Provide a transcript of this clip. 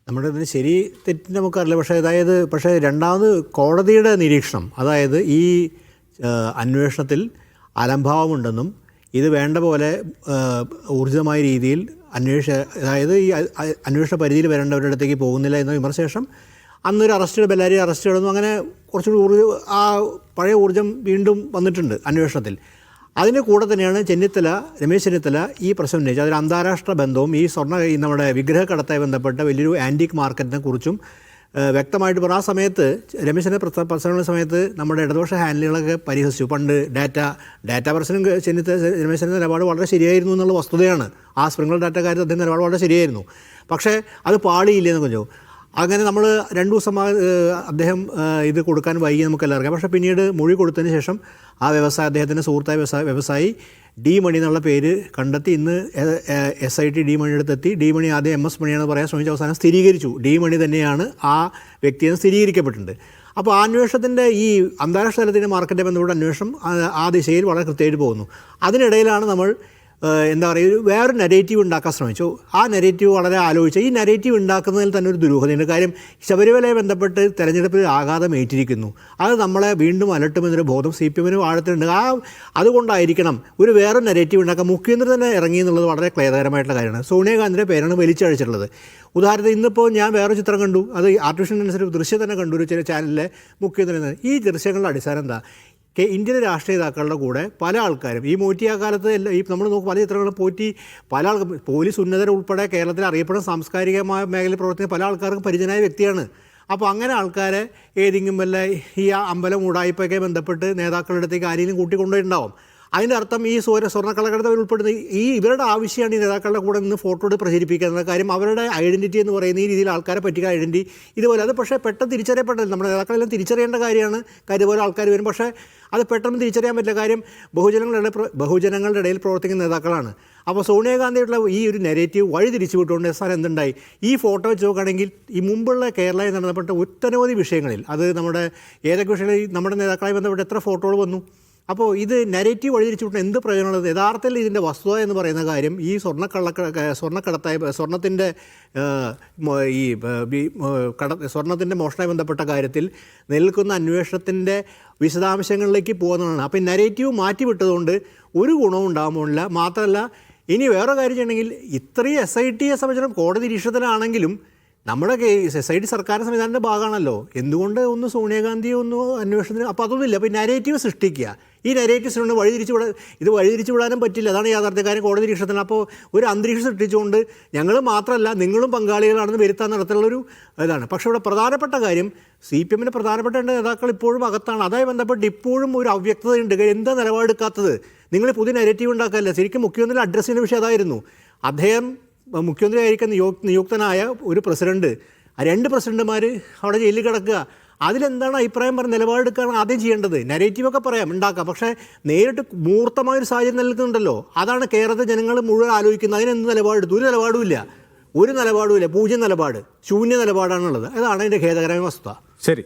നമ്മുടെ ഇതിന് ശരി തെറ്റ് നമുക്കറിയില്ല. പക്ഷേ രണ്ടാമത് കോടതിയുടെ നിരീക്ഷണം, അതായത് ഈ അന്വേഷണത്തിൽ അലംഭാവമുണ്ടെന്നും ഇത് വേണ്ട പോലെ ഊർജിതമായ രീതിയിൽ അതായത് ഈ അന്വേഷണ പരിധിയിൽ വരേണ്ടവരുടെ അടുത്തേക്ക് പോകുന്നില്ല എന്ന വിമർശേഷം അന്നൊരു ബെല്ലാരി അറസ്റ്റ് കിടന്നു. അങ്ങനെ കുറച്ചുകൂടി ആ പഴയ ഊർജ്ജം വീണ്ടും വന്നിട്ടുണ്ട് അന്വേഷണത്തിൽ. അതിൻ്റെ കൂടെ തന്നെയാണ് രമേശ് ചെന്നിത്തല ഈ പ്രശ്നം ഉന്നയിച്ചത്. അതിൽ അന്താരാഷ്ട്ര ബന്ധവും ഈ നമ്മുടെ വിഗ്രഹക്കടത്തായി ബന്ധപ്പെട്ട വലിയൊരു ആൻറ്റിക് മാർക്കറ്റിനെ കുറിച്ചും വ്യക്തമായിട്ട് പറഞ്ഞു. ആ സമയത്ത് രമേശ് ചെന്നിത്തല പ്രസംഗങ്ങളുടെ സമയത്ത് നമ്മുടെ ഇടതുപക്ഷ ഹാൻഡിലുകളൊക്കെ പരിഹസിച്ചു. പണ്ട് ഡാറ്റ പ്രശ്നം രമേശ് ചെന്നിത്തല നിലപാട് വളരെ ശരിയായിരുന്നു എന്നുള്ള വസ്തുതയാണ്. ആ സ്പ്രിംഗിൾ ഡാറ്റ കാര്യത്തിൽ അദ്ദേഹം നിലപാട് വളരെ ശരിയായിരുന്നു. പക്ഷേ അത് പാളിയില്ലെന്ന് പറഞ്ഞു. അങ്ങനെ നമ്മൾ 2 ദിവസം അദ്ദേഹം ഇത് കൊടുക്കാൻ വൈകി നമുക്കെല്ലാം അറിയാം. പക്ഷേ പിന്നീട് മൊഴി കൊടുത്തതിന് ശേഷം ആ അദ്ദേഹത്തിൻ്റെ സുഹൃത്തായ വ്യവസായി ഡി മണി എന്നുള്ള പേര് കണ്ടെത്തി. ഇന്ന് SIT ഡി മണിയുടെ അടുത്തെത്തി. ഡി മണി ആദ്യം MS മണിയാണെന്ന് പറയാൻ ശ്രമിച്ച അവസാനം സ്ഥിരീകരിച്ചു ഡി മണി തന്നെയാണ് ആ വ്യക്തിയെന്ന് സ്ഥിരീകരിക്കപ്പെട്ടിട്ടുണ്ട്. അപ്പോൾ ആ അന്വേഷണത്തിൻ്റെ ഈ അന്താരാഷ്ട്ര തലത്തിൻ്റെ മാർക്കറ്റ് ബന്ധപ്പെട്ട അന്വേഷണം ആ ദിശയിൽ വളരെ കൃത്യമായിട്ട് പോകുന്നു. അതിനിടയിലാണ് നമ്മൾ എന്താ പറയുക, വേറൊരു നെഗറ്റീവ് ഉണ്ടാക്കാൻ ശ്രമിച്ചു. ആ നെഗറ്റീവ് വളരെ ആലോചിച്ചു. ഈ നെഗറ്റീവ് ഉണ്ടാക്കുന്നതിൽ തന്നെ ഒരു ദുരൂഹതയുണ്ട്. കാര്യം ശബരിമലയെ ബന്ധപ്പെട്ട് തെരഞ്ഞെടുപ്പിൽ ആഘാതം ഏറ്റിരിക്കുന്നു. അത് നമ്മളെ വീണ്ടും അലട്ടുമെന്നൊരു ബോധം CPM ആഴത്തിലുണ്ട്. അതുകൊണ്ടായിരിക്കണം ഒരു വേറെ നെഗറ്റീവ് ഉണ്ടാക്കാൻ മുഖ്യമന്ത്രി തന്നെ ഇറങ്ങി എന്നുള്ളത് വളരെ ഖേദകരമായിട്ടുള്ള കാര്യമാണ്. സോണിയാഗാന്ധിയുടെ പേരാണ് വലിച്ചഴിച്ചിട്ടുള്ളത്. ഉദാഹരണത്തിന് ഇന്നിപ്പോൾ ഞാൻ വേറൊരു ചിത്രം കണ്ടു, അത് ആർട്ടിഫിഷ്യൽ ഇൻ്റലിജൻസ് ദൃശ്യം തന്നെ കണ്ടു, ഒരു ചില ചാനലിലെ മുഖ്യമന്ത്രി. ഈ ദൃശ്യങ്ങളുടെ അടിസ്ഥാനം എന്താ? ഇന്ത്യൻ രാഷ്ട്രീയ നേതാക്കളുടെ കൂടെ പല ആൾക്കാരും ഈ മോറ്റി ആ കാലത്ത് ഈ നമ്മൾ നോക്കും പല ചിത്രങ്ങളും പല ആൾക്കാർ പോലീസ് ഉന്നതർ ഉൾപ്പെടെ കേരളത്തിൽ അറിയപ്പെടുന്ന സാംസ്കാരികമായ മേഖലയിൽ പ്രവർത്തിക്കുന്ന പല ആൾക്കാർക്കും പരിചയനായ വ്യക്തിയാണ്. അപ്പോൾ അങ്ങനെ ആൾക്കാരെ ഏതെങ്കിലും വല്ല ഈ അമ്പലം ഉടായ്പയൊക്കെ ബന്ധപ്പെട്ട് നേതാക്കളുടെ അടുത്തേക്ക് ആരെങ്കിലും കൂട്ടിക്കൊണ്ടുപോയിട്ടുണ്ടാവും. അതിൻ്റെ അർത്ഥം ഈ സ്വർണ്ണക്കള്ളക്കടത്ത് ഉൾപ്പെടുന്ന ഇവരുടെ ആവശ്യമാണ് ഈ നേതാക്കളുടെ കൂടെ നിന്ന് ഫോട്ടോ എടുത്ത് പ്രചരിപ്പിക്കുന്നത്. കാര്യം അവരുടെ ഐഡൻറ്റിറ്റി എന്ന് പറയുന്ന ഈ രീതിയിൽ ആൾക്കാരെ പറ്റിയ ഐഡൻറ്റിറ്റി ഇതുപോലെ അത് പക്ഷേ പെട്ടെന്ന് തിരിച്ചറിയപ്പെട്ടത് നമ്മുടെ നേതാക്കളെല്ലാം തിരിച്ചറിയേണ്ട കാര്യമാണ്. ഇതുപോലെ ആൾക്കാർ വരും, പക്ഷേ അത് പെട്ടെന്ന് തിരിച്ചറിയാൻ പറ്റില്ല. കാര്യം ബഹുജനങ്ങളുടെ ഇടയിൽ പ്രവർത്തിക്കുന്ന നേതാക്കളാണ്. അപ്പോൾ സോണിയാഗാന്ധിയുടെ ഈ ഒരു നെഗറ്റീവ് വഴി തിരിച്ചു വിട്ടുകൊണ്ട് എന്തുണ്ടായി? ഈ ഫോട്ടോ വെച്ച് നോക്കുകയാണെങ്കിൽ ഈ മുമ്പുള്ള കേരളയിൽ നടന്നപ്പെട്ട ഒട്ടനവധി വിഷയങ്ങളിൽ, അത് നമ്മുടെ ഏതൊക്കെ വിഷയങ്ങളിൽ നമ്മുടെ നേതാക്കളായി ബന്ധപ്പെട്ട് എത്ര ഫോട്ടോകൾ വന്നു. അപ്പോൾ ഇത് നെഗറ്റീവ് വഴിതിരിച്ചുകൊണ്ട് എന്ത് പ്രയോജനമുള്ളത്? യഥാർത്ഥത്തിൽ ഇതിൻ്റെ വസ്തുത എന്ന് പറയുന്ന കാര്യം ഈ സ്വർണ്ണത്തിൻ്റെ സ്വർണ്ണത്തിൻ്റെ മോഷണവുമായി ബന്ധപ്പെട്ട കാര്യത്തിൽ നിൽക്കുന്ന അന്വേഷണത്തിൻ്റെ വിശദാംശങ്ങളിലേക്ക് പോകുന്നതാണ്. അപ്പോൾ ഈ നെഗറ്റീവ് മാറ്റിവിട്ടതുകൊണ്ട് ഒരു ഗുണവും ഉണ്ടാകുന്നില്ല. മാത്രമല്ല, ഇനി വേറെ കാര്യം ചെയ്യണമെങ്കിൽ ഇത്രയും SITയെ സംബന്ധിച്ചിടത്തോളം കോടതി നിരീക്ഷണത്തിലാണെങ്കിലും നമ്മുടെ SIT സർക്കാർ സംവിധാനത്തിൻ്റെ ഭാഗമാണല്ലോ. എന്തുകൊണ്ട് ഒന്ന് സോണിയാഗാന്ധിയെ ഒന്ന് അന്വേഷണത്തിന്? അപ്പോൾ അതൊന്നുമില്ല. അപ്പോൾ ഈ നെഗറ്റീവ് സൃഷ്ടിക്കുക, ഈ നെഗറ്റീവ്സിനോട് വഴിതിരിച്ചു വിടാനും പറ്റില്ല. അതാണ് യാഥാർത്ഥ്യക്കാരൻ കോടതി നിരീക്ഷണത്തിന്. അപ്പോൾ ഒരു അന്തരീക്ഷം സൃഷ്ടിച്ചുകൊണ്ട് ഞങ്ങൾ മാത്രമല്ല നിങ്ങളും പങ്കാളികളാണെന്ന് വരുത്താൻ നടത്തുള്ളൊരു ഇതാണ്. പക്ഷേ ഇവിടെ പ്രധാനപ്പെട്ട കാര്യം CPMൻ്റെ പ്രധാനപ്പെട്ട നേതാക്കൾ ഇപ്പോഴും അകത്താണ്. അതുമായി ബന്ധപ്പെട്ട് ഇപ്പോഴും ഒരു അവ്യക്തതയുണ്ട്. എന്താ നിലപാടെടുക്കാത്തത്? നിങ്ങൾ പുതിയ നെഗറ്റീവ് ഉണ്ടാക്കാറില്ല. ശരിക്കും മുഖ്യമന്ത്രി അഡ്രസ്സ് ചെയ്യുന്ന വിഷയം അതായിരുന്നു. അദ്ദേഹം മുഖ്യമന്ത്രി ആയിരിക്കാൻ നിയുക്തനായ ഒരു പ്രസിഡന്റ്, 2 പ്രസിഡന്റുമാർ അവിടെ ജയിലിൽ കിടക്കുക. അതിലെന്താണ് അഭിപ്രായം പറഞ്ഞ് നിലപാടെടുക്കുകയാണ് ആദ്യം ചെയ്യേണ്ടത്. നെഗറ്റീവൊക്കെ ഉണ്ടാക്കാം, പക്ഷേ നേരിട്ട് മൂർത്തമായൊരു സാഹചര്യം നിലനിൽക്കുന്നുണ്ടല്ലോ. അതാണ് കേരളത്തിലെ ജനങ്ങൾ മുഴുവൻ ആലോചിക്കുന്നത്. അതിനെന്ത് നിലപാടെടുത്തു? ഒരു നിലപാടുമില്ല. 0 നിലപാട്, ശൂന്യ നിലപാടാണുള്ളത്. അതാണ് അതിൻ്റെ ഖേദകരമായ വസ്തുത. ശരി.